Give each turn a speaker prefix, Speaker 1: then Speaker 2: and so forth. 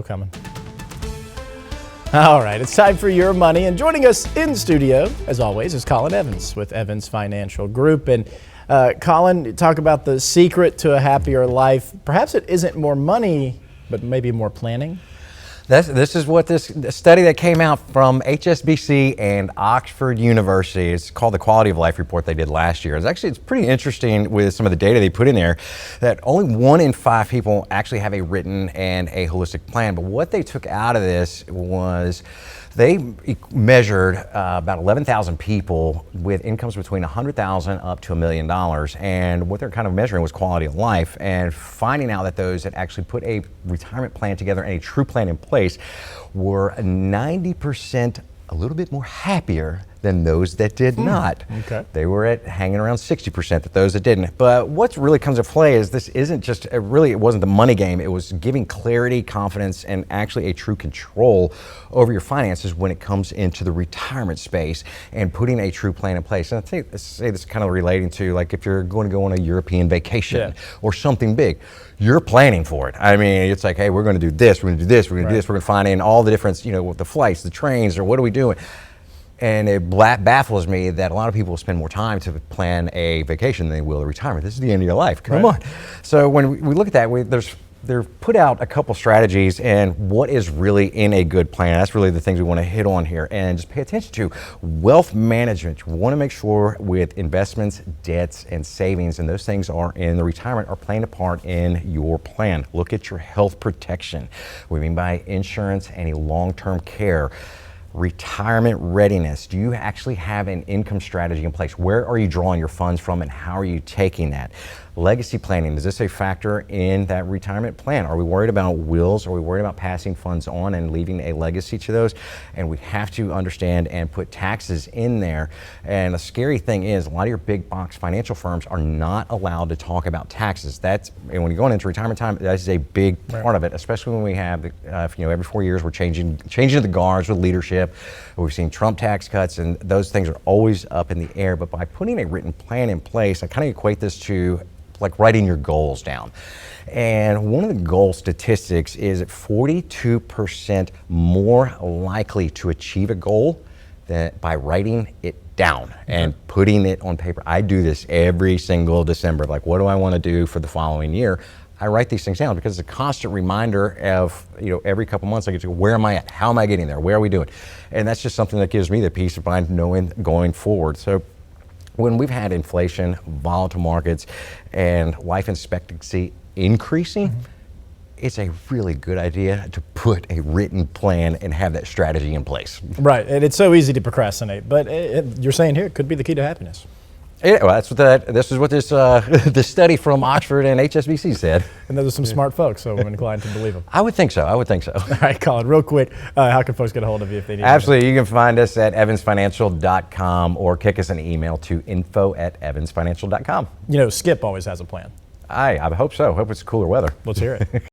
Speaker 1: Coming. All right, it's time for Your Money, and joining us in studio, as always, is Colin Evans with Evans Financial Group. And Colin, talk about the secret to a happier life. Perhaps it isn't more money, but maybe more planning.
Speaker 2: This is what this study that came out from HSBC and Oxford University. It's called the Quality of Life Report they did last year. It's pretty interesting with some of the data they put in there that only 1 in 5 people actually have a written and a holistic plan. But what they took out of this was they measured about 11,000 people with incomes between $100,000 up to $1 million. And what they're kind of measuring was quality of life, and finding out that those that actually put a retirement plan together and a true plan in place were 90% a little bit more happier than those that did not.
Speaker 1: Okay.
Speaker 2: They were at hanging around 60% that those that didn't. But what really comes into play is this isn't just, it wasn't the money game. It was giving clarity, confidence, and actually a true control over your finances when it comes into the retirement space and putting a true plan in place. And I think, say this is kind of relating to like if you're going to go on a European vacation or something big, you're planning for it. I mean, it's like, hey, we're going to do this, we're going to do this, we're going to do this, we're going to find in all the different, with the flights, the trains, or what are we doing? And it baffles me that a lot of people spend more time to plan a vacation than they will a retirement. This is the end of your life. Come on. So when we look at that, they're put out a couple strategies and what is really in a good plan. That's really the things we want to hit on here and just pay attention to. Wealth management. You want to make sure with investments, debts, and savings, and those things are in the retirement, are playing a part in your plan. Look at your health protection. What we mean by insurance, any long-term care. Retirement readiness. Do you actually have an income strategy in place? Where are you drawing your funds from and how are you taking that? Legacy planning. Is this a factor in that retirement plan? Are we worried about wills? Are we worried about passing funds on and leaving a legacy to those? And we have to understand and put taxes in there. And the scary thing is a lot of your big box financial firms are not allowed to talk about taxes. And when you're going into retirement time, that is a big part of it, especially when we have, every 4 years we're changing the guards with leadership. We've seen Trump tax cuts, and those things are always up in the air. But by putting a written plan in place, I kind of equate this to like writing your goals down. And one of the goal statistics is that 42% more likely to achieve a goal than by writing it down and putting it on paper. I do this every single December. Like, what do I want to do for the following year? I write these things down because it's a constant reminder of, every couple months I get to go, where am I at? How am I getting there? Where are we doing? And that's just something that gives me the peace of mind knowing going forward. So when we've had inflation, volatile markets, and life expectancy increasing, it's a really good idea to put a written plan and have that strategy in place.
Speaker 1: Right, and it's so easy to procrastinate, but you're saying here it could be the key to happiness.
Speaker 2: Yeah, well, this is what this study from Oxford and HSBC said.
Speaker 1: And those are some smart folks, so I'm inclined to believe them.
Speaker 2: I would think so. All
Speaker 1: right, Colin, real quick, how can folks get a hold of you if they need?
Speaker 2: Absolutely, you can find us at evansfinancial.com or kick us an email to info@evansfinancial.com.
Speaker 1: Skip always has a plan.
Speaker 2: I hope so. I hope it's cooler weather.
Speaker 1: Let's hear it.